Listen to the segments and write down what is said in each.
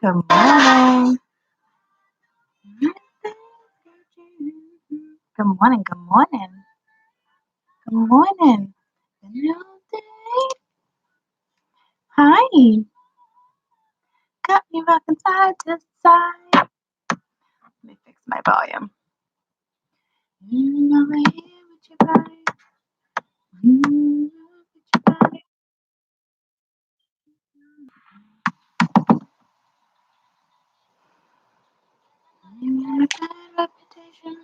Good morning. Good morning. Good morning. Good morning. A new day. Hi. Got me rocking side to side. Let me fix my volume. Over here with your body. With your body. Reputation.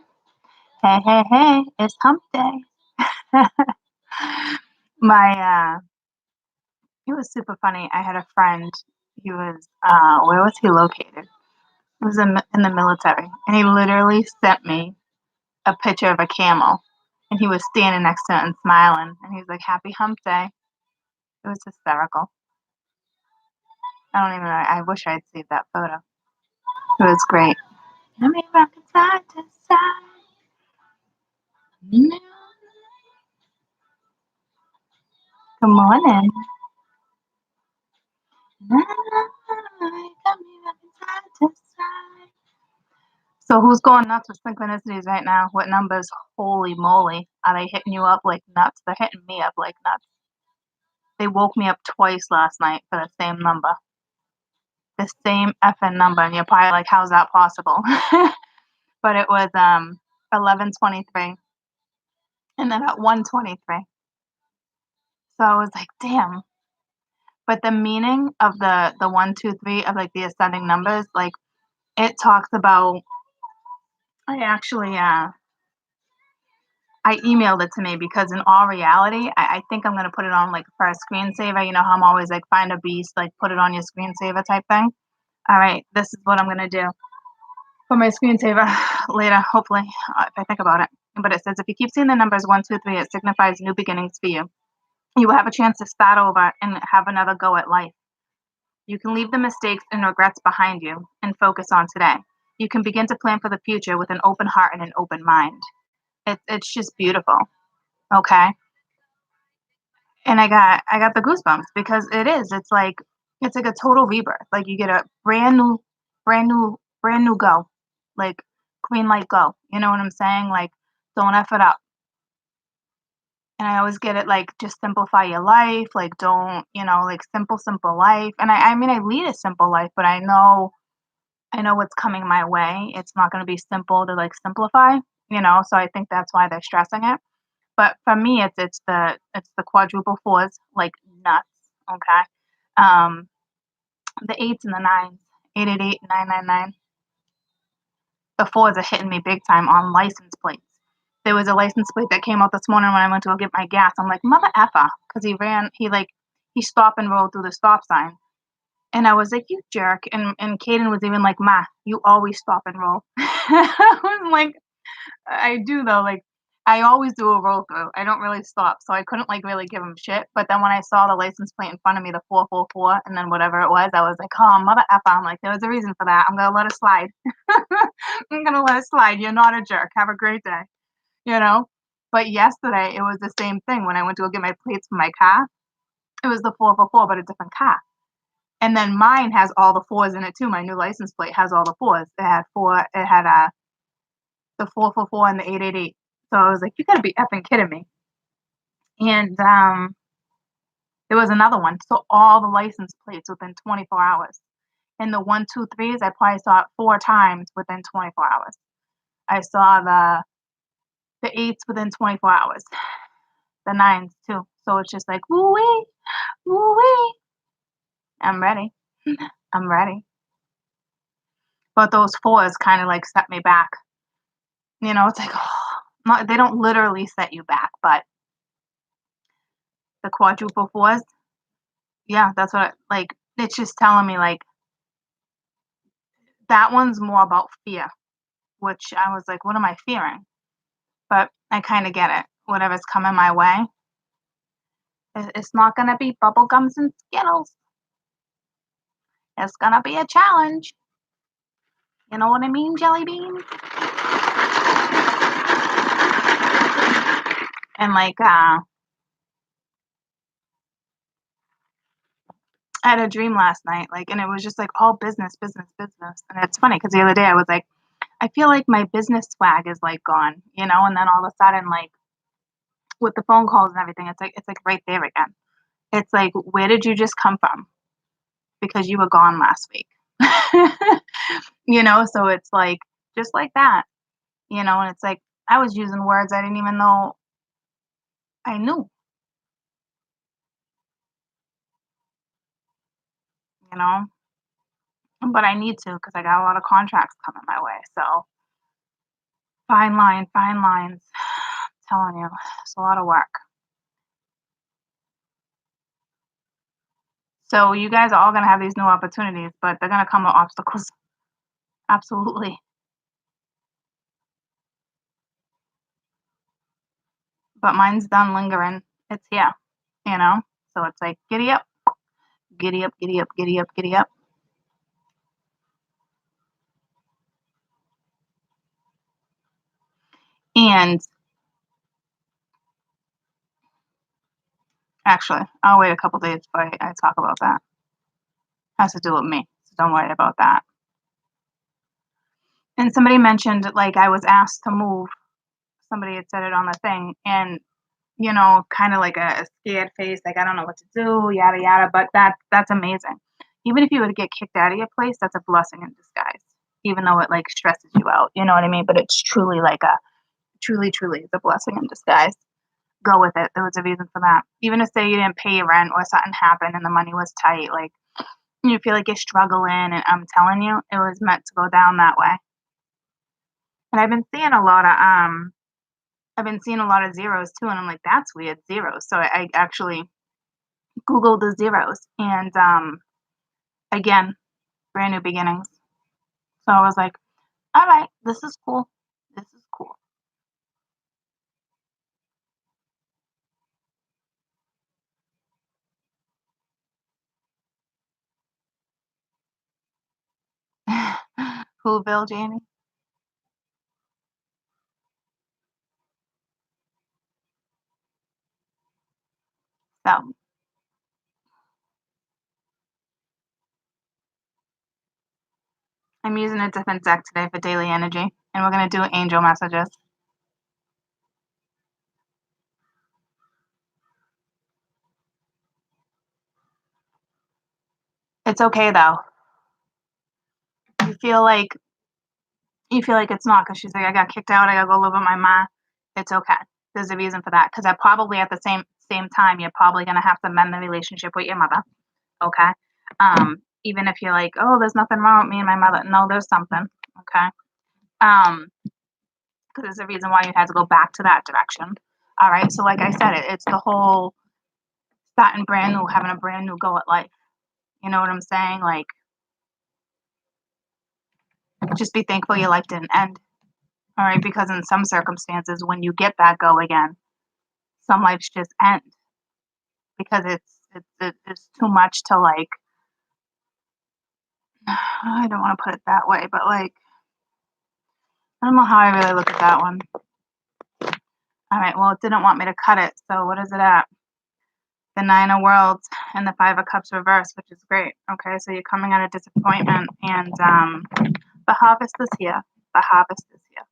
Hey, hey, hey. It's hump day. It was super funny. I had a friend. He was, where was he located? He was in the military. And he literally sent me a picture of a camel. And he was standing next to it and smiling. And he was like, happy hump day. It was hysterical. I don't even know. I wish I'd saved that photo. It was great. Let me rock it side to side. Good morning. So who's going nuts with synchronicities right now? What numbers? Holy moly. Are they hitting you up like nuts? They're hitting me up like nuts. They woke me up twice last night for the same number. The same effing number. And you're probably like, how's that possible? But it was 11:23. And then at 1:23. So I was like, damn. But the meaning of the 1, 2, 3 of like the ascending numbers, like it talks about I emailed it to me because in all reality, I think I'm gonna put it on like for a screensaver. You know how I'm always like find a beast, like put it on your screensaver type thing. All right, this is what I'm gonna do for my screensaver later, hopefully, if I think about it. But it says if you keep seeing the numbers 1, 2, 3, it signifies new beginnings for you. You will have a chance to start over and have another go at life. You can leave the mistakes and regrets behind you and focus on today. You can begin to plan for the future with an open heart and an open mind. It's just beautiful. Okay. And I got the goosebumps because it's like a total rebirth. Like you get a brand new go. Like green light go. You know what I'm saying? Like don't F it up. And I always get it like just simplify your life. Like don't, like simple life. And I mean I lead a simple life, but I know what's coming my way. It's not gonna be simple to like simplify. So I think that's why they're stressing it. But for me, it's the quadruple fours, like nuts, okay? Um, the eights and the nines, 888, 999. The fours are hitting me big time on license plates. There was a license plate that came out this morning when I went to go get my gas. I'm like, mother effer, because he stopped and rolled through the stop sign. And I was like, you jerk. And Caden was even like, Ma, you always stop and roll. I was like, I do though, like I always do a roll through. I don't really stop, so I couldn't like really give him shit. But then when I saw the license plate in front of me, the 444, and then whatever it was, I was like, oh mother effer. I'm like, there was a reason for that. I'm gonna let it slide. I'm gonna let it slide. You're not a jerk. Have a great day. You know. But yesterday it was the same thing when I went to go get my plates for my car. It was the 444, but a different car. And then mine has all the fours in it too. My new license plate has all the fours. It had four. It had the 444 and the 888. So I was like, you gotta be effing kidding me. And there was another one. So all the license plates within 24 hours. And the 1, 2, 3s, I probably saw it 4 times within 24 hours. I saw the 8s within 24 hours. The 9s too. So it's just like, woo wee, woo wee. I'm ready. I'm ready. But those 4s kind of like set me back. It's like, oh, they don't literally set you back, but the quadruple 4s, yeah, that's what like it's just telling me like that one's more about fear, which I was like, what am I fearing? But I kind of get it. Whatever's coming my way, it's not gonna be bubble gums and Skittles. It's gonna be a challenge. You know what I mean, jelly bean? And like I had a dream last night, like, and it was just, like, all business, business, business, and it's funny because the other day I was like, "I feel like my business swag is, like, gone," you know, and then all of a sudden, like, with the phone calls and everything, it's like right there again. It's like, where did you just come from? Because you were gone last week. You know, so it's like, just like that, you know, and it's like, I was using words I didn't even know I knew, you know, but I need to because I got a lot of contracts coming my way, so fine line, fine lines. Telling you, it's a lot of work. So you guys are all gonna have these new opportunities, but they're gonna come with obstacles. Absolutely. But mine's done lingering. It's here, you know? So it's like, giddy up, giddy up, giddy up, giddy up, giddy up. And actually, I'll wait a couple days before I talk about that. Has to do with me. So don't worry about that. And somebody mentioned like I was asked to move. Somebody had said it on the thing, and you know, kind of like a scared face, like I don't know what to do, yada yada. But that's amazing. Even if you were to get kicked out of your place, that's a blessing in disguise. Even though it like stresses you out, you know what I mean? But it's truly like a truly, truly it's a blessing in disguise. Go with it. There was a reason for that. Even if say you didn't pay your rent or something happened and the money was tight, like you feel like you're struggling, and I'm telling you, it was meant to go down that way. And I've been seeing a lot of zeros too, and I'm like, that's weird, zeros. So I actually Googled the zeros, and again, brand new beginnings. So I was like, all right, this is cool. This is cool. Whoville, Jamie. So I'm using a different deck today for daily energy, and we're gonna do angel messages. It's okay though. You feel like you feel like it's not because she's like, I got kicked out. I gotta go live with my ma. It's okay. There's a reason for that because I probably at the same time you're probably gonna have to mend the relationship with your mother. Okay. Even if you're like, oh, there's nothing wrong with me and my mother. No, there's something. Okay. Because there's a reason why you had to go back to that direction. All right. So like I said, it's the whole starting brand new, having a brand new go at life. You know what I'm saying? Like, just be thankful your life didn't end. All right. Because in some circumstances, when you get that go again, some lives just end because it's too much to like. I don't want to put it that way, but like I don't know how I really look at that one. All right. Well, it didn't want me to cut it. So what is it at? The Nine of Worlds and the Five of Cups reversed, which is great. Okay. So you're coming out of disappointment, and the harvest is here. The harvest is here.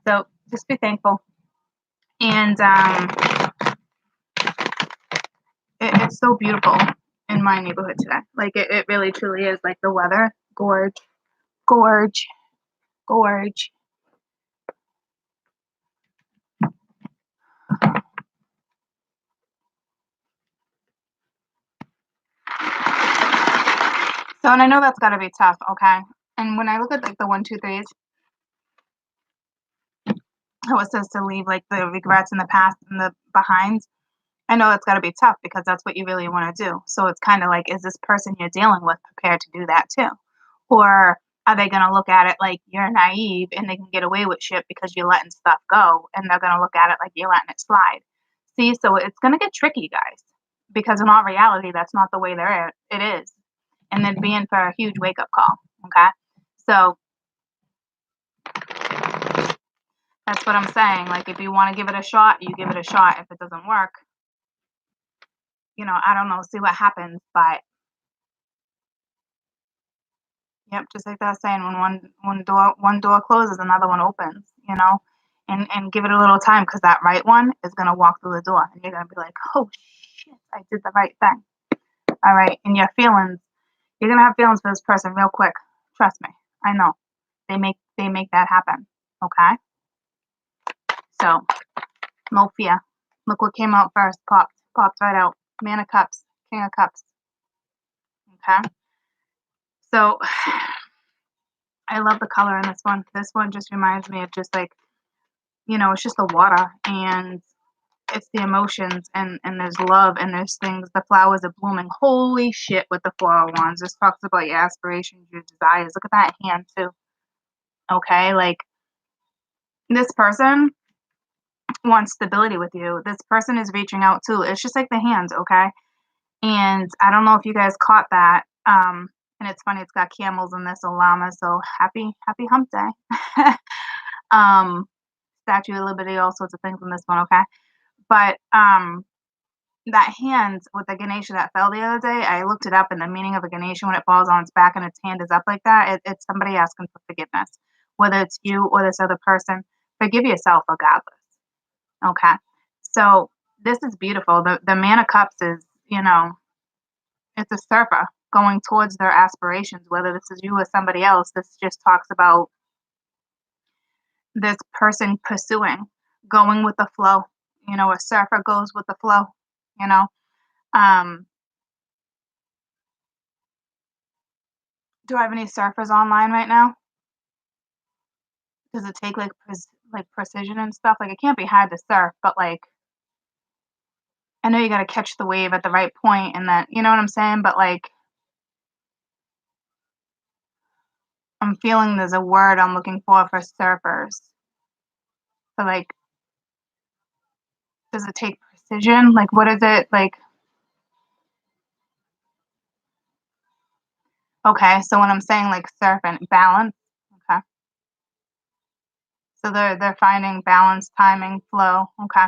So just be thankful. And it's so beautiful in my neighborhood today. Like it really truly is. Like the weather, gorge, gorge, gorge. So, and I know that's got to be tough. Okay. And when I look at like the one, two, threes, how it says to leave like the regrets in the past and the behinds, I know it's got to be tough because that's what you really want to do. So it's kind of like, is this person you're dealing with prepared to do that too? Or are they going to look at it like you're naive and they can get away with shit because you're letting stuff go? And they're going to look at it like you're letting it slide. See, so it's going to get tricky, guys, because in all reality, that's not the way it is. And then being for a huge wake up call. Okay. So That's what I'm saying. Like, if you want to give it a shot, you give it a shot. If it doesn't work, I don't know, see what happens. But yep, just like I was saying, when one door closes, another one opens. And give it a little time because that right one is gonna walk through the door, and you're gonna be like, oh shit, I did the right thing. All right, and your feelings, you're gonna have feelings for this person real quick. Trust me, I know. They make that happen. Okay, so no fear. Look what came out first. Popped right out. Man of Cups, King of Cups. Okay, so I love the color in this one. This one just reminds me of just like, it's just the water and it's the emotions and there's love and there's things. The flowers are blooming. Holy shit! With the Four of Wands, this talks about your aspirations, your desires. Look at that hand too. Okay, like this person wants stability with you. This person is reaching out too. It's just like the hands, okay? And I don't know if you guys caught that. And it's funny, it's got camels in this, a llama. So happy hump day. um, Statue of Liberty, all sorts of things in this one, okay? But that hand with the Ganesha that fell the other day, I looked it up, and the meaning of a Ganesha when it falls on its back and its hand is up like that, it's somebody asking for forgiveness, whether it's you or this other person. Forgive yourself regardless. Okay. So this is beautiful. The Man of Cups is, it's a surfer going towards their aspirations, whether this is you or somebody else. This just talks about this person pursuing, going with the flow. A surfer goes with the flow, you know. Um, do I have any surfers online right now? Does it take like like precision and stuff? Like it can't be hard to surf, but like I know you got to catch the wave at the right point, and that you know what I'm saying. But like I'm feeling there's a word I'm looking for surfers. So like, does it take precision? Like, what is it like? Okay, so when I'm saying like surf and balance, okay. So they're finding balance, timing, flow. Okay.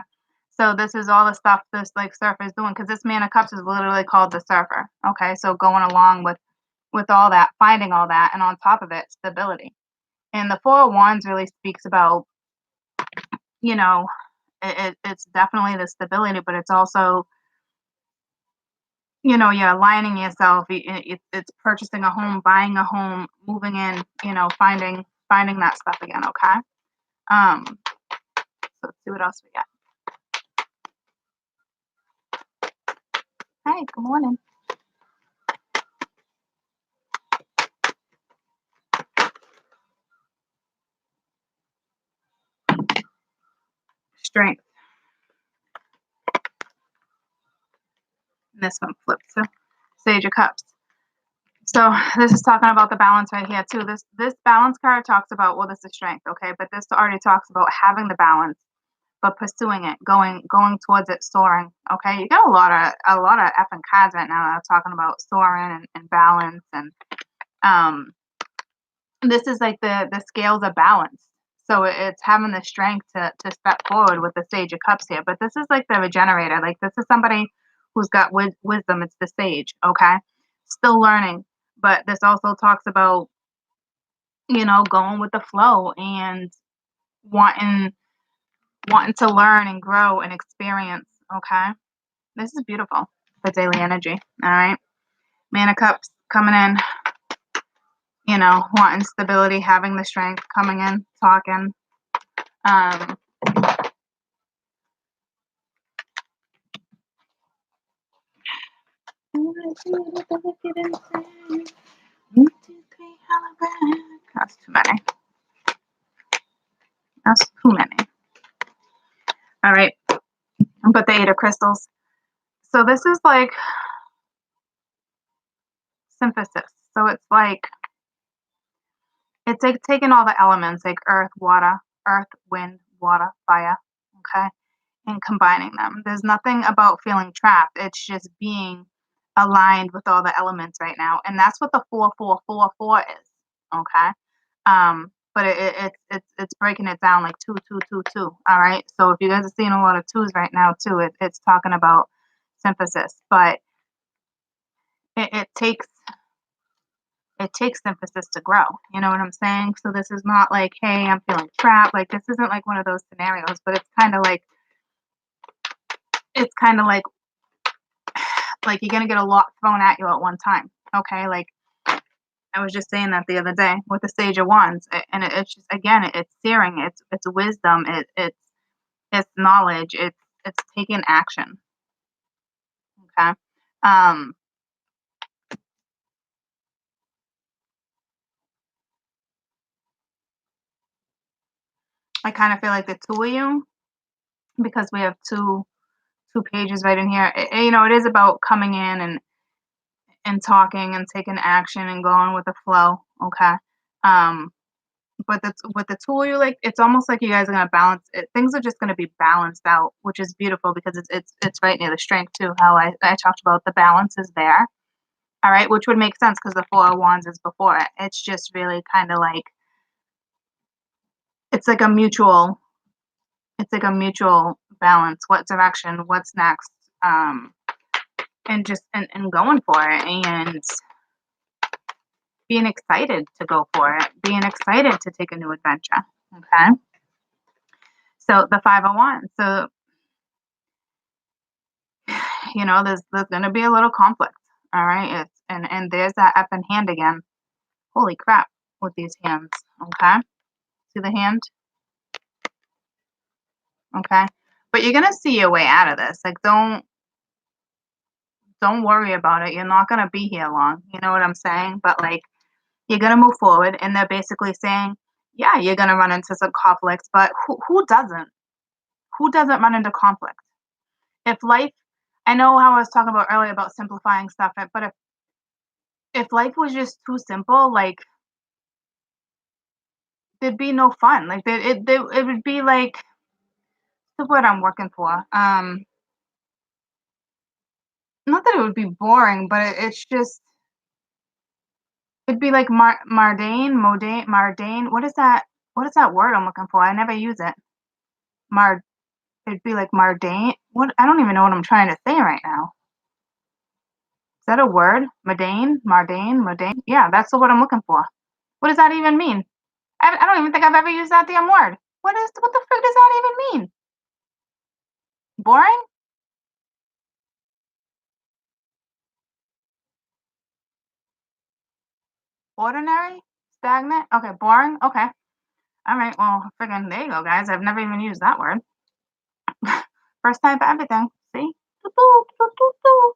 So this is all the stuff this like surfer is doing because this Man of Cups is literally called the surfer. Okay, so going along with all that, finding all that, and on top of it, stability. And the Four of Wands really speaks about, you know, it's definitely the stability, but it's also, you're aligning yourself. It's purchasing a home, buying a home, moving in, finding that stuff again. Okay. So let's see what else we got. Hi, good morning. Strength. And this one flipped. So Sage of Cups. So this is talking about the balance right here too. This balance card talks about, well, this is strength, okay, but this already talks about having the balance, but pursuing it, going towards it, soaring. Okay, you got a lot of effing cards right now that are talking about soaring and balance, and this is like the scales of balance. So it's having the strength to step forward with the Sage of Cups here. But this is like the regenerator. Like this is somebody who's got wisdom. It's the sage. Okay, still learning. But this also talks about going with the flow and wanting wanting to learn and grow and experience. Okay, this is beautiful. The daily energy. All right, Man of Cups coming in. Wanting stability, having the strength, coming in, talking. Um, That's too many. That's too many. All right, but the Eight of Crystals. So this is like synthesis. So it's like taking all the elements like earth, wind, water, fire. Okay, and combining them. There's nothing about feeling trapped. It's just being aligned with all the elements right now, and that's what the 4 4 4 4 is. Okay. but it's breaking it down like 2, 2, 2, 2. All right. So if you guys are seeing a lot of twos right now too, it's talking about synthesis, but it takes emphasis to grow. You know what I'm saying? So this is not like, hey, I'm feeling trapped. Like this isn't like one of those scenarios, but it's kind of like you're gonna get a lot thrown at you at one time. Okay, like I was just saying that the other day with the Sage of Wands, and it's just again, it's searing, it's wisdom, it's knowledge, it's taking action. Okay, um, I kind of feel like the two of you because we have two pages right in here. It is about coming in and talking and taking action and going with the flow. Okay. Um, but with the two of you, like it's almost like you guys are gonna balance it. Things are just gonna be balanced out, which is beautiful because it's right near the strength too. How I talked about the balance is there. All right, which would make sense because the Four of Wands is before it. It's just really kind of like it's like a mutual it's like a mutual balance. What direction? What's next? Um, and just and going for it and being excited to go for it, being excited to take a new adventure. Okay. So the Five of Wands. So there's gonna be a little conflict. All right. It's and there's that up in hand again. Holy crap with these hands. Okay. See the hand? Okay. But you're gonna see your way out of this. Like don't worry about it. You're not gonna be here long. You know what I'm saying? But like you're gonna move forward and they're basically saying, yeah, you're gonna run into some conflicts, but who doesn't? Who doesn't run into conflict? If life I know how I was talking about earlier about simplifying stuff, but if life was just too simple, like there'd be no fun. Like it would be like the word I'm working for. Not that it would be boring, but it's just it'd be like Mardane. What is that? What is that word I'm looking for? I never use it. Mar. It'd be like Mardane. What? I don't even know what I'm trying to say right now. Is that a word? Mardane. Yeah, that's the word I'm looking for. What does that even mean? I don't even think I've ever used that damn word. What the frick does that even mean? Boring? Ordinary? Stagnant? Okay, boring? Okay. All right, well, friggin' there you go, guys. I've never even used that word. First time for everything. See? Doo-doo, doo-doo-doo.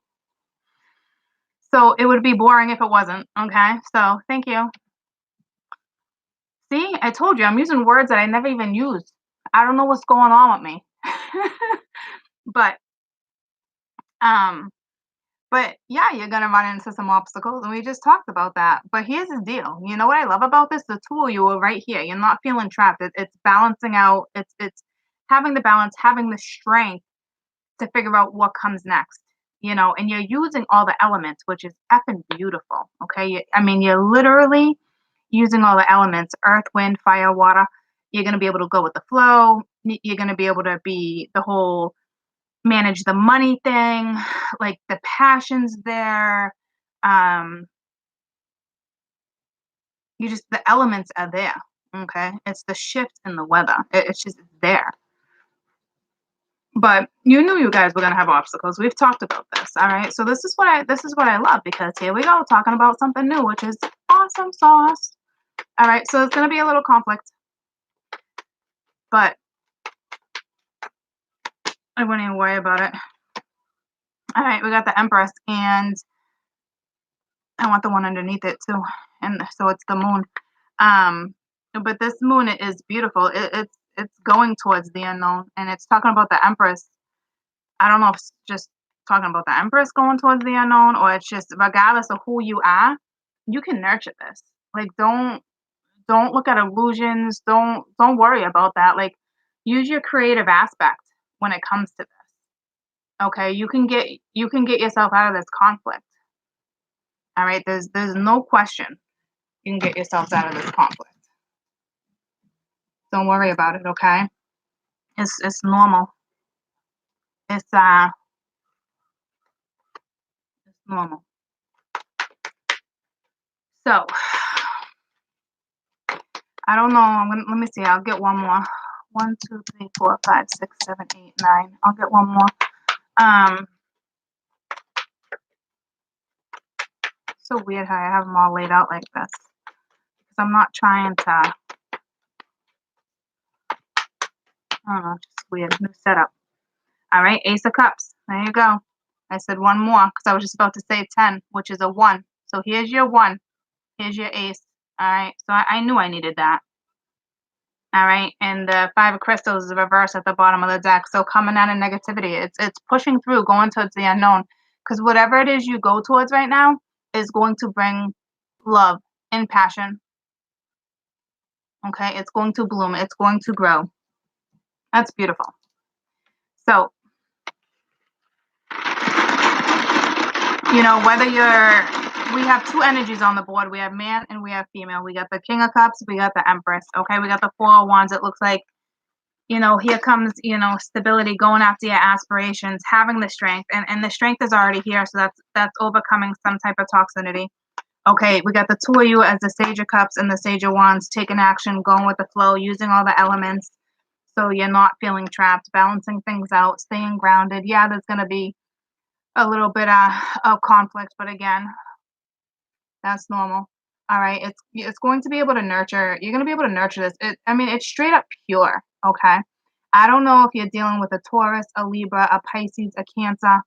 So it would be boring if it wasn't. Okay, so thank you. See, I told you I'm using words that I never even used. I don't know what's going on with me. but um But yeah, you're gonna run into some obstacles, and we just talked about that. But here's the deal. You know what I love about this? The two of you are right here. You're not feeling trapped. It's balancing out. It's having the balance, having the strength to figure out what comes next. And you're using all the elements, which is effing beautiful. Okay, I mean, you're literally using all the elements: earth, wind, fire, water. You're gonna be able to go with the flow. You're gonna be able to be the whole manage the money thing, like the passion's there. Um, the elements are there. Okay. It's the shift in the weather. It's just there. But you knew you guys were gonna have obstacles. We've talked about this. All right. So this is what I love because here we go, talking about something new, which is awesome sauce. All right. So it's gonna be a little conflict, but I wouldn't even worry about it. All right, we got the Empress and I want the one underneath it too. And so it's the moon. Um, but this moon is beautiful. It's going towards the unknown, and it's talking about the Empress. I don't know if it's just talking about the Empress going towards the unknown, or it's just regardless of who you are, you can nurture this. Like don't look at illusions. Don't worry about that. Like use your creative aspect when it comes to this. Okay, you can get yourself out of this conflict. All right, there's no question you can get yourselves out of this conflict. Don't worry about it, okay? It's normal. It's it's normal. So I don't know. Let me see. I'll get one more. 1, 2, 3, 4, 5, 6, 7, 8, 9. I'll get one more. So weird how I have them all laid out like this. Because I'm not trying to. I don't know. Just weird. New setup. All right. Ace of Cups. There you go. I said one more because I was just about to say 10, which is a 1. So here's your 1. Here's your ace. All right. So I knew I needed that. All right. And the 5 of crystals is the reverse at the bottom of the deck. So coming out of negativity, it's pushing through, going towards the unknown. Because whatever it is you go towards right now is going to bring love and passion. Okay. It's going to bloom. It's going to grow. That's beautiful. So, whether we have 2 energies on the board. We have man and we have female. We got the King of Cups. We got the Empress. Okay. We got the 4 of Wands. It looks like, here comes, stability, going after your aspirations, having the strength, and the strength is already here. So that's overcoming some type of toxicity. Okay. We got the 2 of you as the Sage of Cups and the Sage of Wands, taking action, going with the flow, using all the elements. So you're not feeling trapped, balancing things out, staying grounded. Yeah, there's going to be a little bit of conflict, but again, that's normal. All right, it's going to be able to nurture. You're going to be able to nurture this. It's straight up pure. Okay, I don't know if you're dealing with a Taurus, a Libra, a Pisces, a Cancer.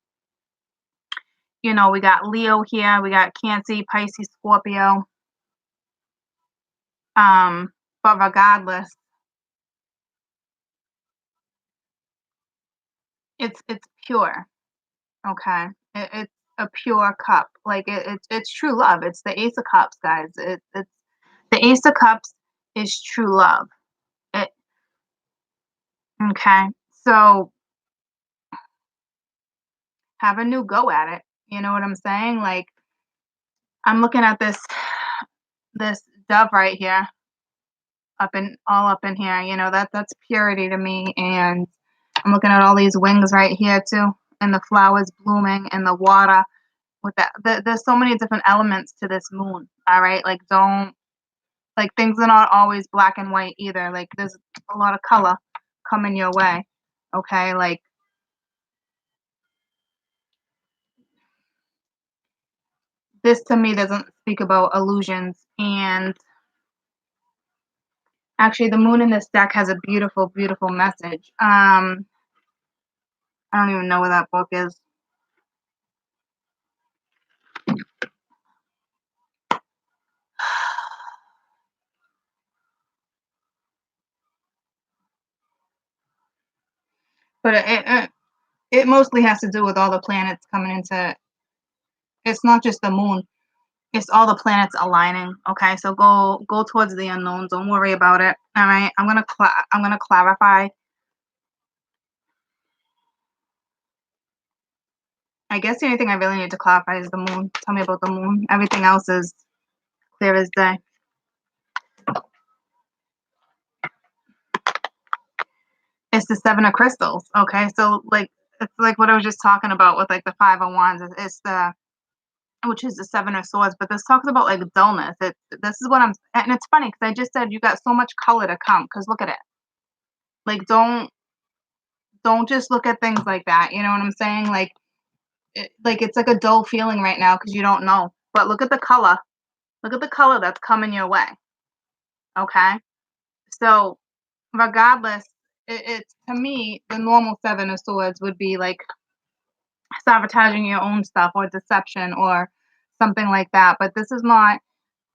We got Leo here. We got Cancer, Pisces, Scorpio. But regardless, it's pure. Okay, it's a pure cup. Like it's true love. It's the Ace of Cups, guys. It's the Ace of Cups is true love. It okay. So have a new go at it. You know what I'm saying? Like I'm looking at this dove right here, up in here. That's purity to me. And I'm looking at all these wings right here too, and the flowers blooming and the water with that. There's so many different elements to this moon. All right, like don't like things are not always black and white either. Like there's a lot of color coming your way. Okay, like this to me doesn't speak about illusions. And actually, the moon in this deck has a beautiful, beautiful message. I don't even know where that book is. But it mostly has to do with all the planets coming into. It's not just the moon. It's all the planets aligning. Okay, so go towards the unknown. Don't worry about it. All right, I'm gonna clarify. I guess the only thing I really need to clarify is the moon. Tell me about the moon. Everything else is clear as day. It's the 7 of crystals. Okay, so like it's like what I was just talking about with like the 5 of wands. It's the which is the 7 of swords, but this talks about like dullness. This is what and it's funny because I just said you got so much color to come. Because look at it. Like don't just look at things like that. You know what I'm saying? Like it's like a dull feeling right now because you don't know. But look at the color. Look at the color that's coming your way. Okay, so regardless, it's to me the normal 7 of swords would be like sabotaging your own stuff or deception or something like that. But this is not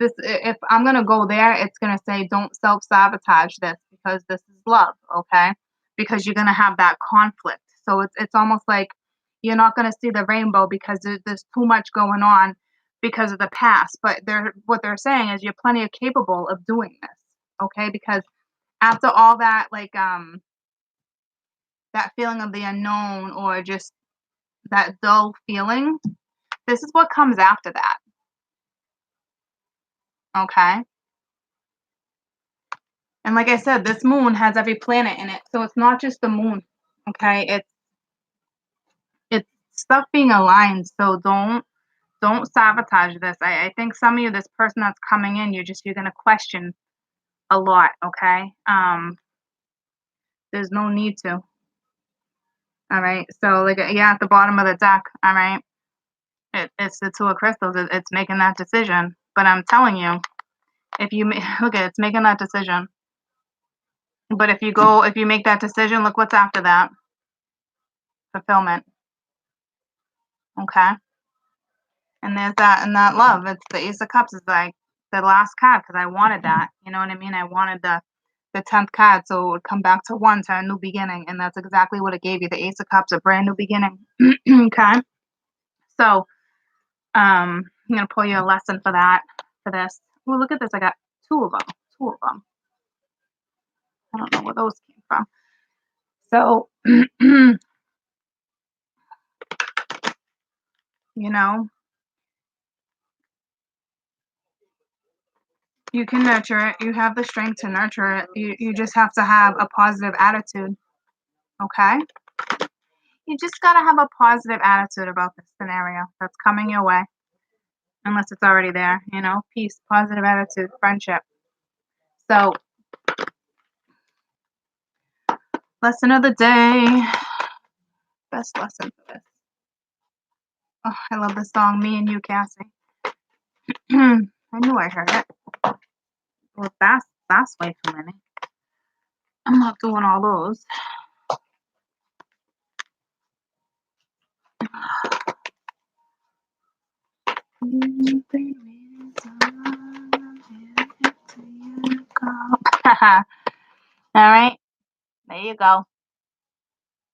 this. If I'm gonna go there, it's gonna say don't self-sabotage this because this is love, okay? Because you're gonna have that conflict. So it's almost like you're not gonna see the rainbow because there's too much going on because of the past. But what they're saying is you're plenty of capable of doing this, okay? Because after all that, like that feeling of the unknown or just that dull feeling, this is what comes after that. Okay. And like I said, this moon has every planet in it, so it's not just the moon, okay? It's stuff being aligned, so don't sabotage this. I think some of you, this person that's coming in, you're gonna question a lot, okay? There's no need to. All right. So like yeah, at the bottom of the deck, all right. It's the two of crystals. It's making that decision. But I'm telling you, if you look at it's making that decision. But if you make that decision, look what's after that. Fulfillment. Okay. And there's that and that love. It's the Ace of Cups is like the last card because I wanted that. You know what I mean? I wanted the 10th card so it would come back to one to a new beginning. And that's exactly what it gave you. The Ace of Cups, a brand new beginning. Okay. So I'm gonna pull you a lesson for that, for this. Oh, look at this. I got two of them. Two of them. I don't know where those came from. So, you know, you can nurture it. You have the strength to nurture it. You just have to have a positive attitude. Okay? You just gotta have a positive attitude about this scenario that's coming your way. Unless it's already there, you know, peace, positive attitude, friendship. So, lesson of the day. Best lesson for this. Oh, I love the song Me and You, Cassie. I knew I heard it. Well, that's way too many. I'm not doing all those. All right, there you go.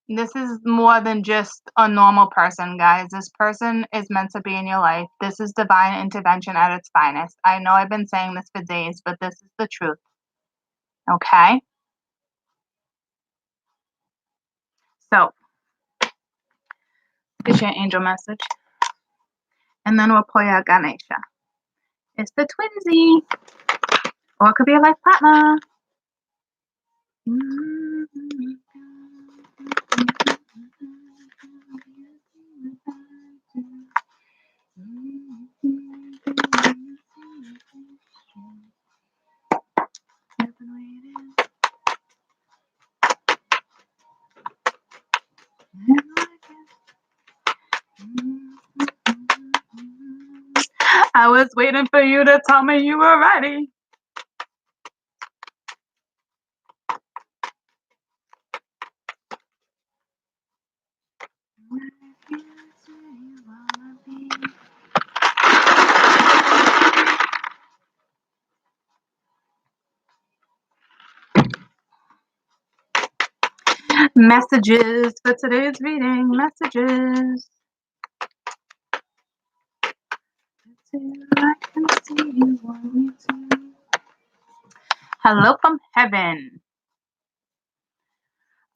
This is more than just a normal person, guys. This person is meant to be in your life. This is divine intervention at its finest. I know I've been saying this for days, but this is the truth. Okay? So, get your angel message. And then we'll pull out Ganesha. It's the twinsy. Or it could be a life partner. I was waiting for you to tell me you were ready. Messages for today's reading. Messages. Hello from heaven.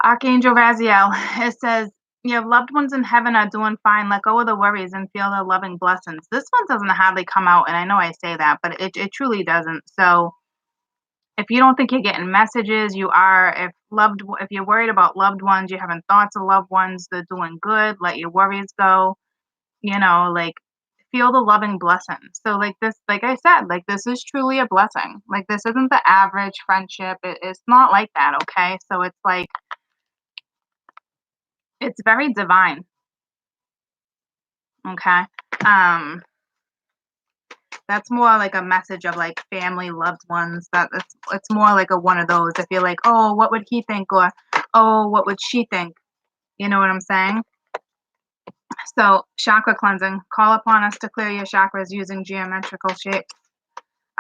Archangel Raziel. It says, your loved ones in heaven are doing fine. Let go of the worries and feel the loving blessings. This one doesn't hardly come out, and I know I say that, but it truly doesn't. So if you don't think you're getting messages, you are. If you're worried about loved ones, you're having thoughts of loved ones, they're doing good. Let your worries go. You know, like feel the loving blessings. So like this, like I said, like this is truly a blessing. Like this isn't the average friendship. It's not like that. Okay, so it's like it's very divine. Okay. Um, that's more like a message of like family, loved ones. It's more like a one of those. If you're like, oh, what would he think, or oh, what would she think? You know what I'm saying? So chakra cleansing. Call upon us to clear your chakras using geometrical shapes.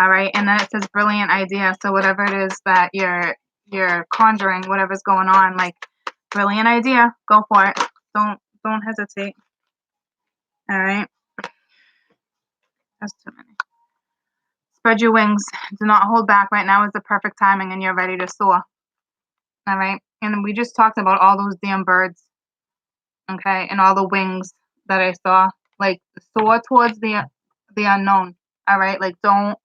All right, and then it says brilliant idea. So whatever it is that you're conjuring, whatever's going on, like brilliant idea, go for it. Don't hesitate. All right, that's too many. Spread your wings. Do not hold back. Right now is the perfect timing, and you're ready to soar. All right, and we just talked about all those damn birds. Okay, and all the wings that I saw. Like soar towards the unknown. All right, like don't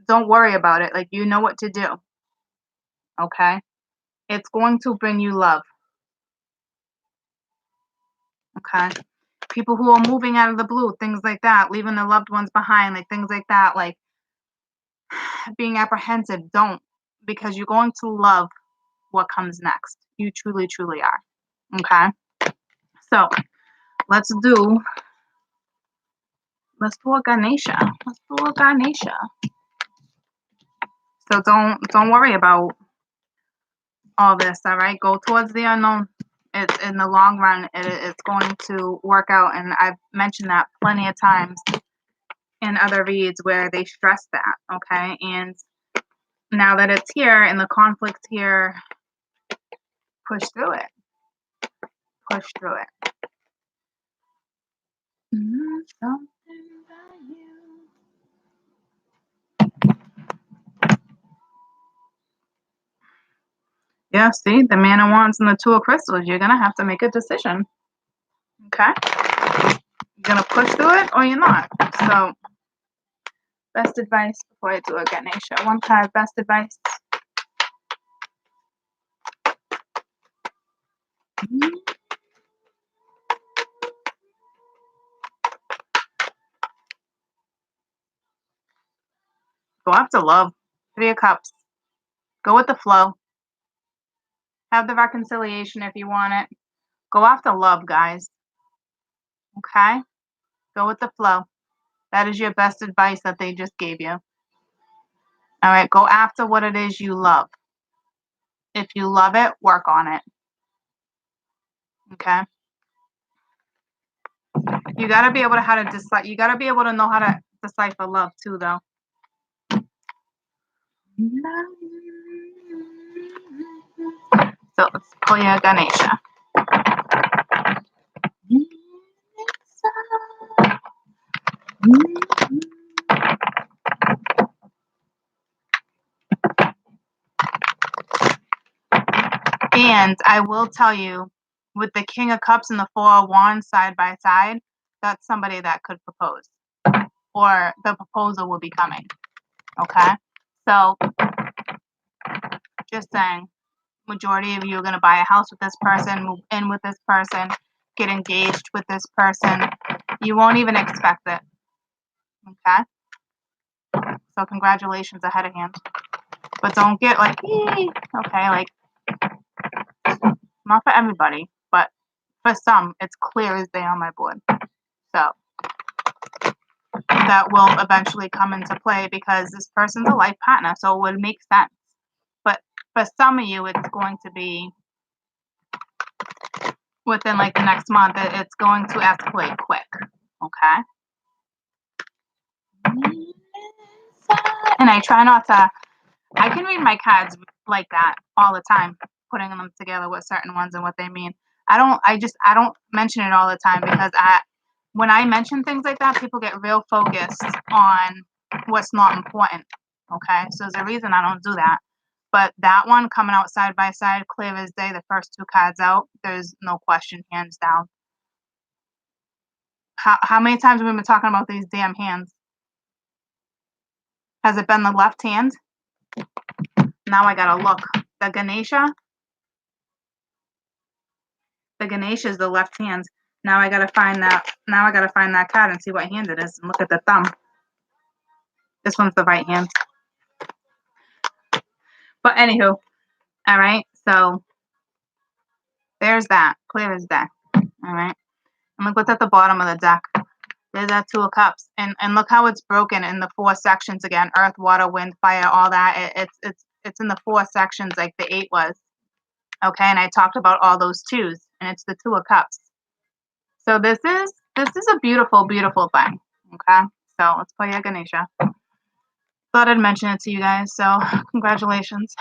worry about it. Like you know what to do. okay? It's going to bring you love, okay? People who are moving out of the blue, things like that, leaving their loved ones behind, like things like that, like being apprehensive, don't, because you're going to love what comes next. You truly, truly are. Okay. So let's do a Ganesha. Let's do a Ganesha. So don't worry about all this, all right? Go towards the unknown. It's in the long run, it's going to work out. And I've mentioned that plenty of times in other reads where they stress that, okay? And now that it's here and the conflict's here, push through it. Push through it. Something about you. Yeah, see, the Man of Wands and the Two of Crystals, you're going to have to make a decision. Okay? You're going to push through it or you're not. So, best advice before I do a Ganesha. One card, best advice. Go after love. Three of Cups. Go with the flow. Have the reconciliation if you want it. Go after love, guys. Okay? Go with the flow. That is your best advice that they just gave you. All right, go after what it is you love. If you love it, work on it. Okay? You got to be able to how to decipher. You got to be able to know how to decipher love too, though. So let's pull your Ganesha. And I will tell you, with the King of Cups and the Four of Wands side by side, that's somebody that could propose, or the proposal will be coming. Okay, so just saying, majority of you are going to buy a house with this person, move in with this person, get engaged with this person. You won't even expect it. Okay, so congratulations ahead of hand, but don't get like, okay, like not for everybody, but for some, it's clear as day on my board. So that will eventually come into play because this person's a life partner, so it would make sense. But for some of you, it's going to be within like the next month. It's going to escalate quick. Okay. And I try not to. I can read my cards like that all the time, putting them together with certain ones and what they mean. I don't mention it all the time because when I mention things like that, people get real focused on what's not important. Okay, so there's a reason I don't do that. But that one coming out side by side, clear as day, the first two cards out, there's no question, hands down. How many times have we been talking about these damn hands? Has it been the left hand? Now I gotta look. The Ganesha is the left hand. Now I gotta find that. Now I gotta find that card and see what hand it is and look at the thumb. This one's the right hand. But anywho, all right. So there's that. Clear as day. All right. And look what's at the bottom of the deck. There's that Two of Cups, and look how it's broken in the four sections again: earth, water, wind, fire, all that. It's in the four sections like the 8 was. Okay, and I talked about all those twos, and it's the Two of Cups. So this is a beautiful, beautiful thing. Okay, so let's play a Ganesha. Thought I'd mention it to you guys. So congratulations.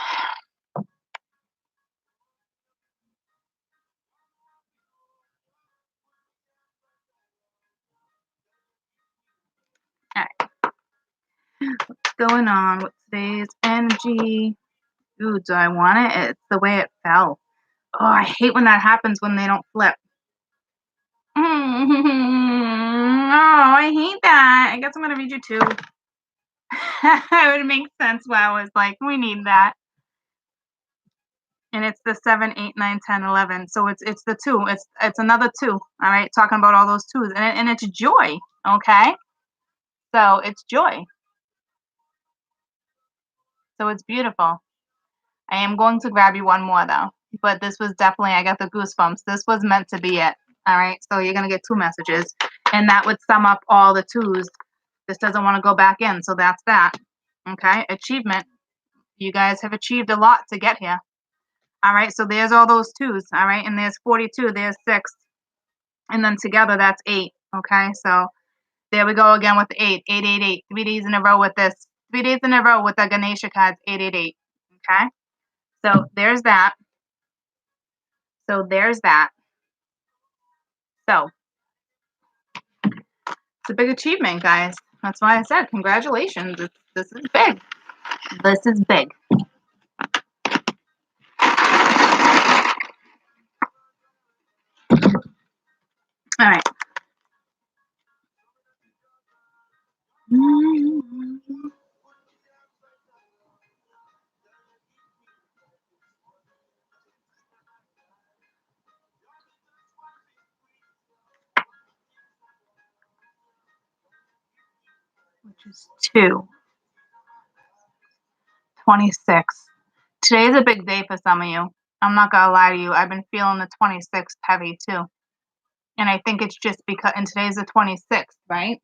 All right, what's going on with today's energy? Ooh, do I want it? It's the way it fell. Oh, I hate when that happens when they don't flip. Oh, I hate that. I guess I'm going to read you two. It would make sense why I was like, we need that. and it's the 7, 8, 9, 10, 11. So it's the 2. It's another 2, all right? Talking about all those 2s, and it's joy, okay? So it's joy. So it's beautiful. I am going to grab you one more though, but this was definitely, I got the goosebumps. This was meant to be it. All right. So you're going to get 2 messages, and that would sum up all the 2s. This doesn't want to go back in. So that's that. Okay. Achievement. You guys have achieved a lot to get here. All right. So there's all those 2s. All right. And there's 42. There's 6. And then together that's 8. Okay. So there we go again with the 8. 888. 3 days in a row with this. 3 days in a row with the Ganesha cards. 888. Okay. So there's that. So there's that. So it's a big achievement, guys. That's why I said congratulations. This is big. This is big. All right. Which is 2. 26. Today's a big day for some of you. I'm not gonna lie to you. I've been feeling the 26th heavy too. And I think it's just because, and today's the 26th, right?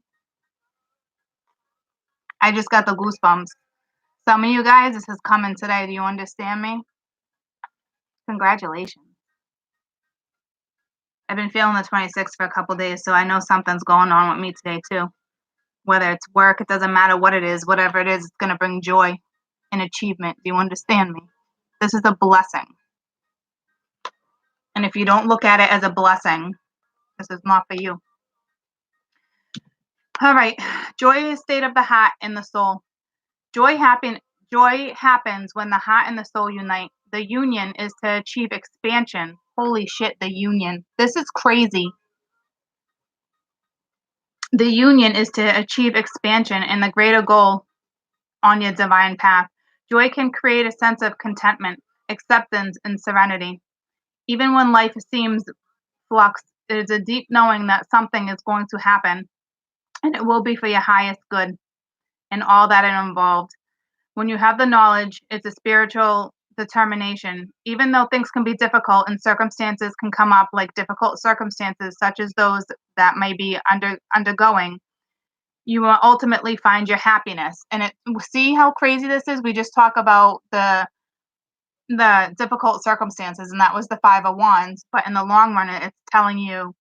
I just got the goosebumps. Some of you guys, this is coming today. Do you understand me? Congratulations. I've been feeling the 26th for a couple days, so I know something's going on with me today too. Whether it's work, it doesn't matter what it is, whatever it is, it's going to bring joy and achievement. Do you understand me? This is a blessing. And if you don't look at it as a blessing, this is not for you. All right. Joy is state of the heart and the soul. Joy happens when the heart and the soul unite. The union is to achieve expansion. Holy shit, the union. This is crazy. The union is to achieve expansion and the greater goal on your divine path. Joy can create a sense of contentment, acceptance, and serenity. Even when life seems flux, it is a deep knowing that something is going to happen and it will be for your highest good and all that it involved. When you have the knowledge, it's a spiritual determination. Even though things can be difficult and circumstances can come up, like difficult circumstances such as those that may be undergoing, you will ultimately find your happiness. And see how crazy this is? We just talk about the difficult circumstances, and that was the 5 of Wands, but in the long run, it's telling you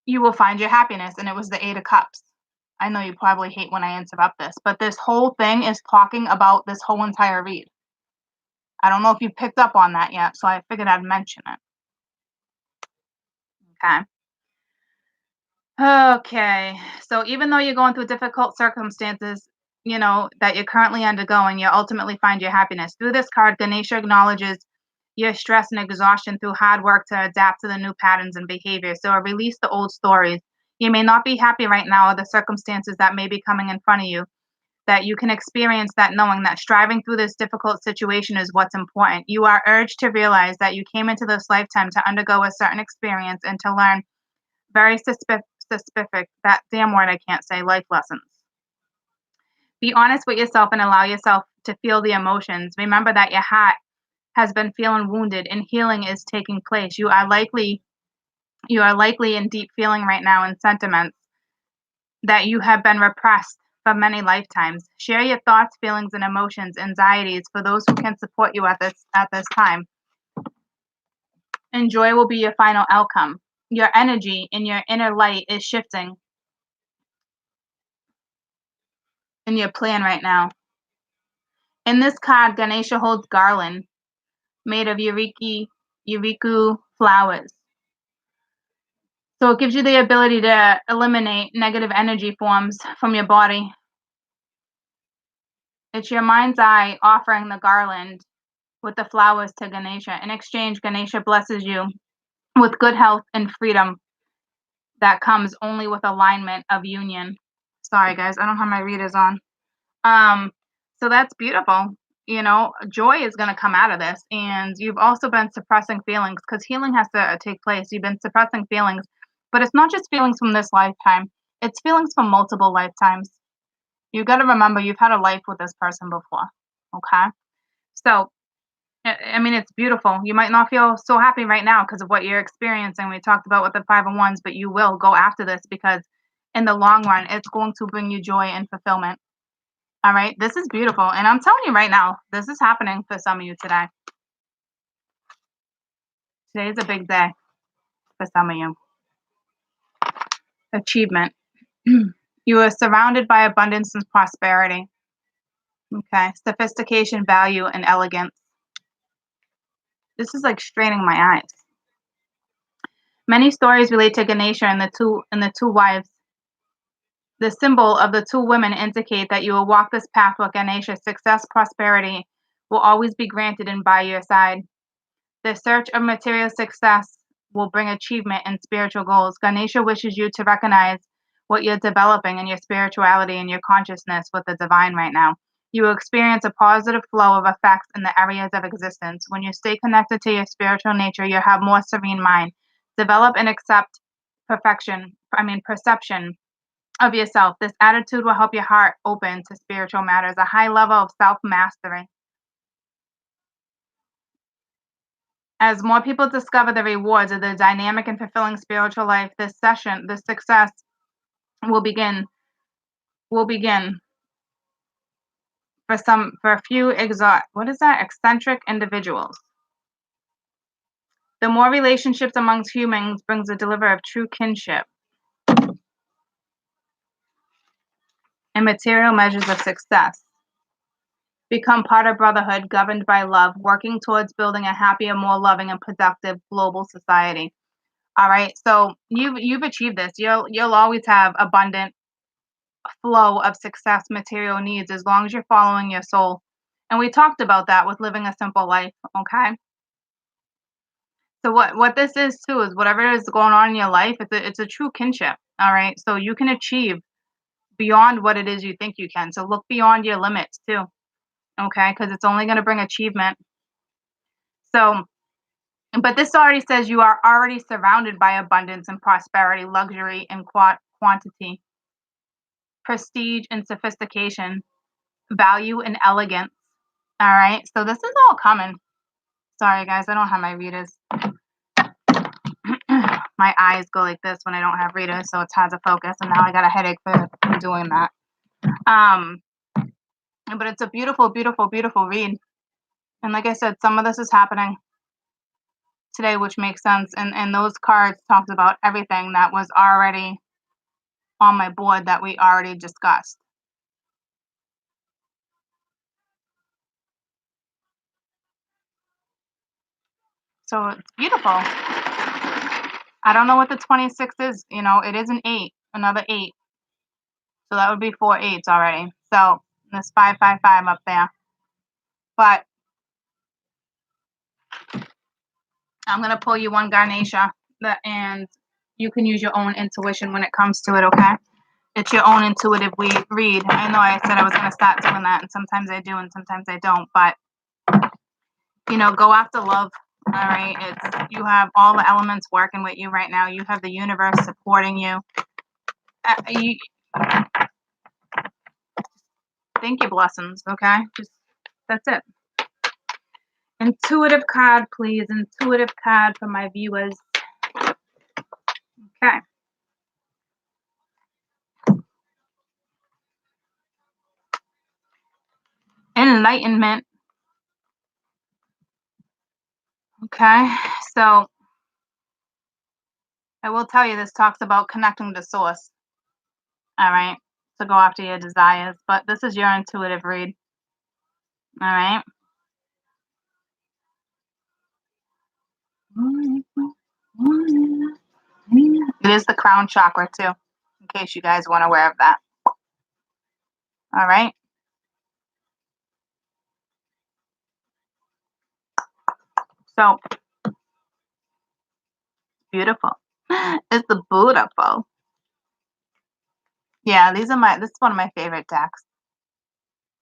you will find your happiness, and it was the 8 of Cups. I know you probably hate when I interrupt this, but this whole thing is talking about this whole entire read. I don't know if you picked up on that yet, so I figured I'd mention it. Okay. Okay. So even though you're going through difficult circumstances, that you're currently undergoing, you'll ultimately find your happiness. Through this card, Ganesha acknowledges your stress and exhaustion through hard work to adapt to the new patterns and behaviors. So release the old stories. You may not be happy right now or the circumstances that may be coming in front of you, that you can experience that knowing that striving through this difficult situation is what's important. You are urged to realize that you came into this lifetime to undergo a certain experience and to learn very specific, that damn word I can't say, life lessons. Be honest with yourself and allow yourself to feel the emotions. Remember that your heart has been feeling wounded and healing is taking place. You are likely in deep feeling right now and sentiments that you have been repressed for many lifetimes. Share your thoughts, feelings, and emotions, anxieties for those who can support you at this time. And joy will be your final outcome. Your energy in your inner light is shifting in your plan right now. In this card, Ganesha holds garland made of Yuriku flowers. So it gives you the ability to eliminate negative energy forms from your body. It's your mind's eye offering the garland with the flowers to Ganesha. In exchange, Ganesha blesses you with good health and freedom that comes only with alignment of union. Sorry, guys, I don't have my readers on. So that's beautiful. joy is going to come out of this. And you've also been suppressing feelings because healing has to take place. You've been suppressing feelings, but it's not just feelings from this lifetime, it's feelings from multiple lifetimes. You got to remember you've had a life with this person before. Okay. So, I mean, it's beautiful. You might not feel so happy right now because of what you're experiencing. We talked about with the 5 and 1s, but you will go after this because in the long run, it's going to bring you joy and fulfillment. All right. This is beautiful. And I'm telling you right now, this is happening for some of you today. Today is a big day for some of you. Achievement. You are surrounded by abundance and prosperity. Okay. Sophistication, value, and elegance. This is like straining my eyes. Many stories relate to Ganesha and the two wives. The symbol of the two women indicate that you will walk this path with Ganesha. Success, prosperity will always be granted and by your side. The search of material success will bring achievement and spiritual goals. Ganesha wishes you to recognize what you're developing in your spirituality and your consciousness with the divine right now. You will experience a positive flow of effects in the areas of existence. When you stay connected to your spiritual nature, you'll have more serene mind. Develop and accept perception of yourself. This attitude will help your heart open to spiritual matters. A high level of self mastery. As more people discover the rewards of the dynamic and fulfilling spiritual life, this success will begin for a few eccentric individuals. The more relationships amongst humans brings a deliver of true kinship and material measures of success. Become part of brotherhood governed by love, working towards building a happier, more loving, and productive global society. All right, so you've achieved this. You'll always have abundant flow of success, material needs, as long as you're following your soul. And we talked about that with living a simple life. Okay. So what this is too is whatever is going on in your life, it's a true kinship. All right. So you can achieve beyond what it is you think you can. So look beyond your limits too. Okay, because it's only going to bring achievement. So, but this already says you are already surrounded by abundance and prosperity, luxury and quantity, prestige and sophistication, value and elegance. All right, so this is all coming. Sorry, guys, I don't have my readers. My eyes go like this when I don't have readers, so it's hard to focus. And now I got a headache for doing that. But it's a beautiful, beautiful, beautiful read. And like I said, some of this is happening today, which makes sense. And those cards talked about everything that was already on my board that we already discussed. So it's beautiful. I don't know what the 26 is. It is an 8, another 8. So that would be 4 8s already. So there's 555 up there. But I'm going to pull you one Ganesha, and you can use your own intuition when it comes to it, okay? It's your own intuitive read. I know I said I was going to start doing that, and sometimes I do and sometimes I don't. But, go after love, all right? You have all the elements working with you right now. You have the universe supporting you. Thank you, blessings, okay? That's it. Intuitive card, please. Intuitive card for my viewers. Okay. Enlightenment. Okay. So I will tell you, this talks about connecting to source. All right. To go after your desires. But this is your intuitive read. All right. It is the crown chakra too, in case you guys weren't aware of that. All right. So beautiful. It's the beautiful. Yeah, this is one of my favorite decks.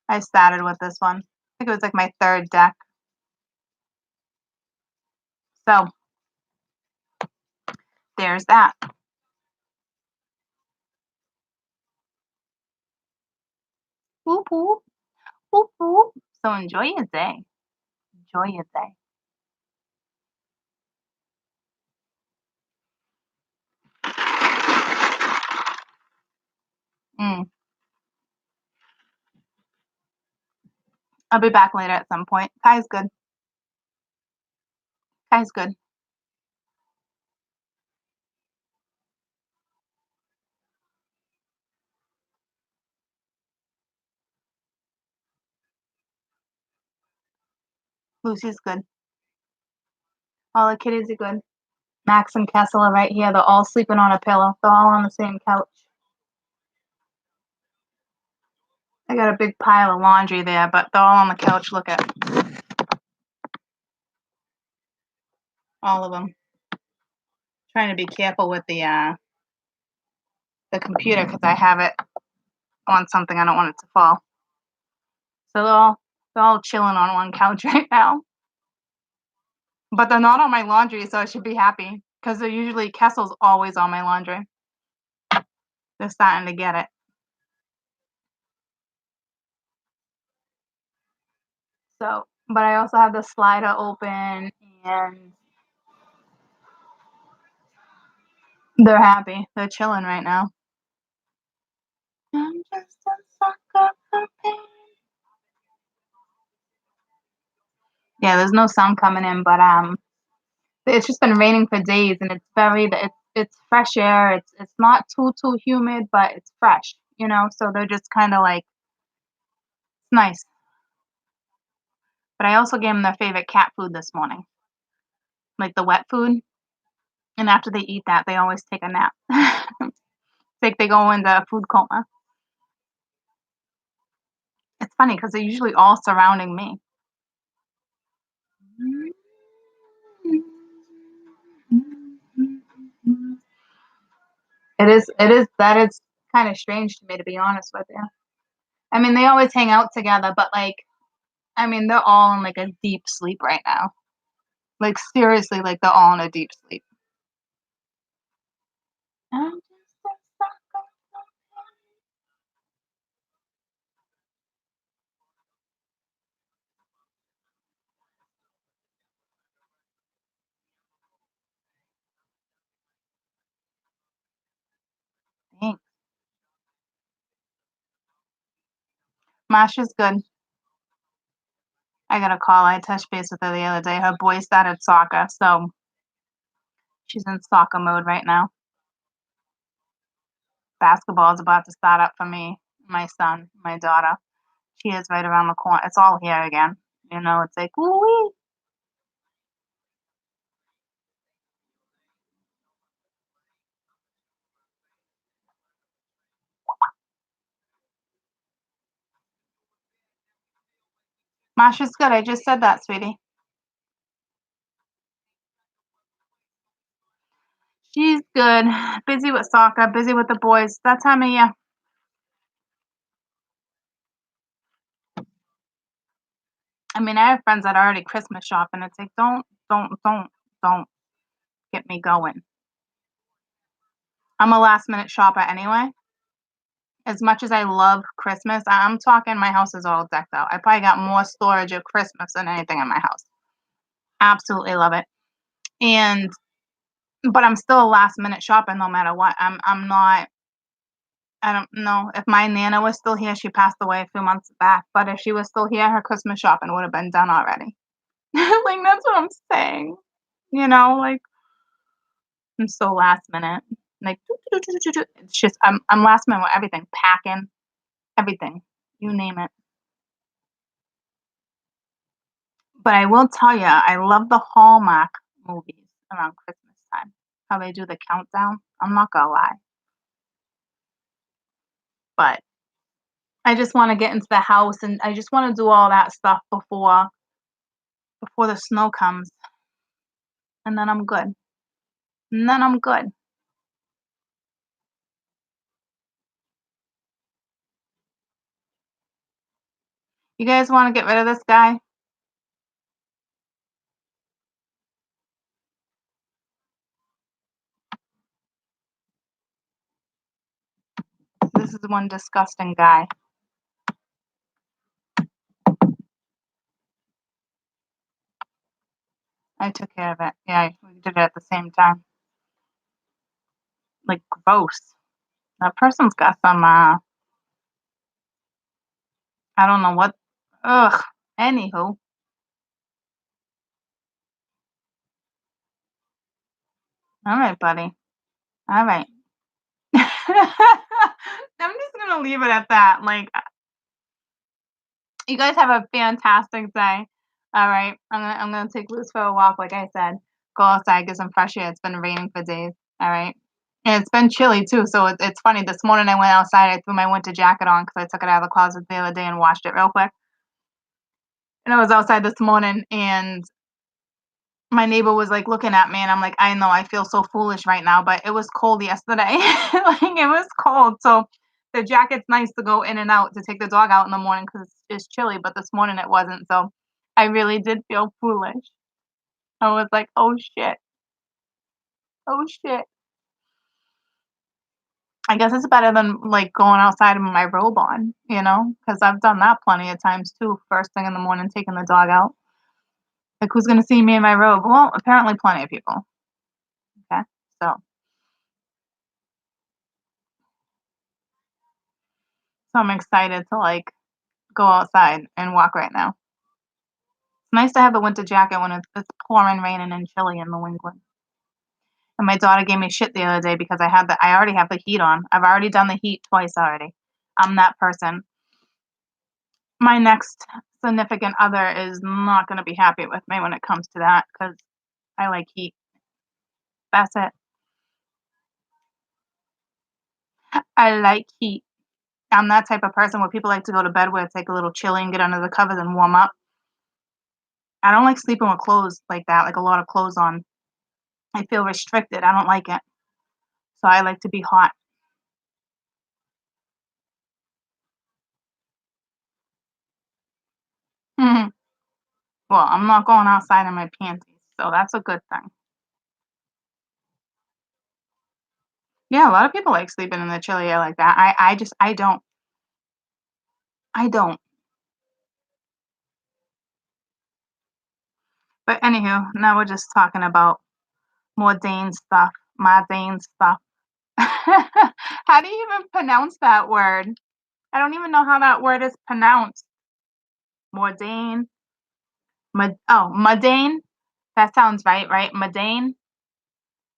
I started with this one. think it was like my 3rd deck. So there's that. Whoop whoop. Whoop whoop. So enjoy your day. Enjoy your day. Mm. I'll be back later at some point. Kai's good. Kai's good. Lucy's good. All the kitties are good. Max and Kessel are right here. They're all sleeping on a pillow. They're all on the same couch. I got a big pile of laundry there, but they're all on the couch. Look at all of them. Trying to be careful with the computer because I have it on something. I don't want it to fall. So they're all chilling on one couch right now. But they're not on my laundry, so I should be happy because they're usually Kessel's always on my laundry. They're starting to get it. So, but I also have the slider open and they're happy. They're chilling right now. I'm just a sucker for pain. Yeah, there's no sound coming in, but it's just been raining for days, and it's fresh air. It's not too humid, but it's fresh, you know. So they're just kind of like it's nice. But I also gave them their favorite cat food this morning, like the wet food. And after they eat that, they always take a nap. It's like they go into a food coma. It's funny because they're usually all surrounding me. That is kind of strange to me, to be honest with you. I mean, they always hang out together, but like, I mean, they're all in like a deep sleep right now. Like seriously, like they're all in a deep sleep. I'm just a sucker for pain. Masha's good. I got a call. I touched base with her the other day. Her boy started soccer, so she's in soccer mode right now. Basketball is about to start up for me, my son, my daughter. She is right around the corner. It's all here again. You know, it's like, woo wee. Masha's good. I just said that, sweetie. She's good. Busy with soccer, busy with the boys. That time of year. I mean, I have friends that are already Christmas shopping. It's like, don't get me going. I'm a last minute shopper anyway. As much as I love Christmas, I'm talking my house is all decked out. I probably got more storage of Christmas than anything in my house. Absolutely love it. And but I'm still a last minute shopper no matter what. I'm not I don't know. If my Nana was still here, she passed away a few months back, but if she was still here, her Christmas shopping would have been done already. Like, that's what I'm saying. You know, like, I'm so last minute. Like, it's just I'm last minute with everything, packing, everything, you name it. But I will tell you, I love the Hallmark movies around Christmas time. How they do the countdown. I'm not gonna lie, but I just want to get into the house and I just want to do all that stuff before the snow comes, and then I'm good. And then I'm good. You guys wanna get rid of this guy? This is one disgusting guy. I took care of it. Yeah, we did it at the same time. Like, gross. That person's got some, I don't know what. Ugh. Anywho. Alright, buddy. Alright. I'm just gonna leave it at that. Like, you guys have a fantastic day. Alright. I'm gonna take Luz for a walk, like I said. Go outside, get some fresh air. It's been raining for days. Alright. And it's been chilly too, so it's funny. This morning I went outside, I threw my winter jacket on because I took it out of the closet the other day and washed it real quick. And I was outside this morning and my neighbor was, like, looking at me, and I'm like, "I know, I feel so foolish right now," but it was cold yesterday. Like, it was cold, so the jacket's nice to go in and out to take the dog out in the morning because it's chilly, but this morning it wasn't, so I really did feel foolish. I was like, "Oh, shit. Oh, shit." I guess it's better than, like, going outside with my robe on, you know, because 'Cause I've done that plenty of times too, first thing in the morning, taking the dog out. Like, who's gonna see me in my robe? Well, apparently plenty of people, okay? So I'm excited to, like, go outside and walk right now. It's nice to have the winter jacket when it's pouring, raining, and chilly in New England. And my daughter gave me shit the other day because I already have the heat on. I've already done the heat twice already. I'm that person. My next significant other is not gonna be happy with me when it comes to that because I like heat. That's it. I like heat. I'm that type of person where people like to go to bed where it's, like, a little chilly and get under the covers and warm up. I don't like sleeping with clothes like that, like a lot of clothes on. I feel restricted. I don't like it. So I like to be hot. Mhm. Well, I'm not going outside in my panties, so that's a good thing. Yeah, a lot of people like sleeping in the chilly air like that. I just I don't. I don't. But anywho, now we're just talking about more Dane stuff, my Dane stuff. How do you even pronounce that word? I don't even know how that word is pronounced. Mordane? Mudane? That sounds right, right? Mudane?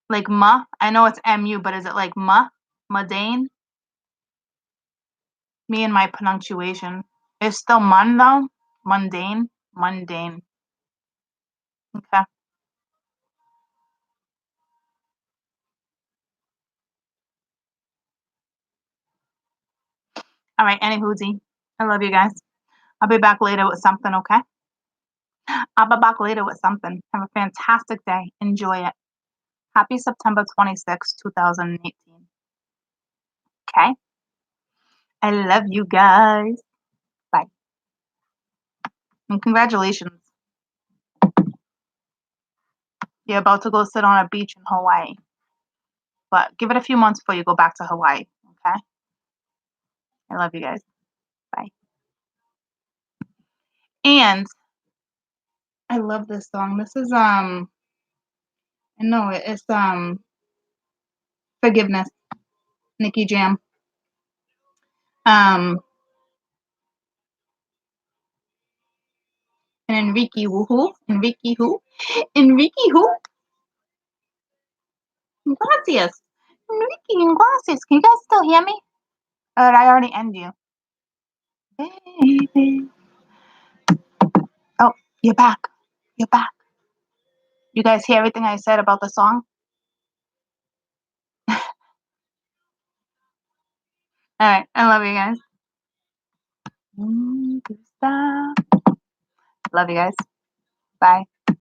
Like muh? I know it's M-U, but is it like muh? Mudane? Me and my pronunciation. It's still mun though? Mundane? Mundane. Okay. All right, any hoozy. I love you guys. I'll be back later with something, okay? I'll be back later with something. Have a fantastic day. Enjoy it. Happy September 26th, 2018. Okay? I love you guys. Bye. And congratulations. You're about to go sit on a beach in Hawaii. But give it a few months before you go back to Hawaii. Okay? I love you guys. Bye. And I love this song. This is I know it's Forgiveness, Nikki Jam. Um and Enrique woohoo. Enrique who? Enrique who? Gracias. Enrique, gracias. Can you guys still hear me? Or did I already end you? Baby. Oh, you're back. You're back. You guys hear everything I said about the song? All right. I love you guys. Love you guys. Bye.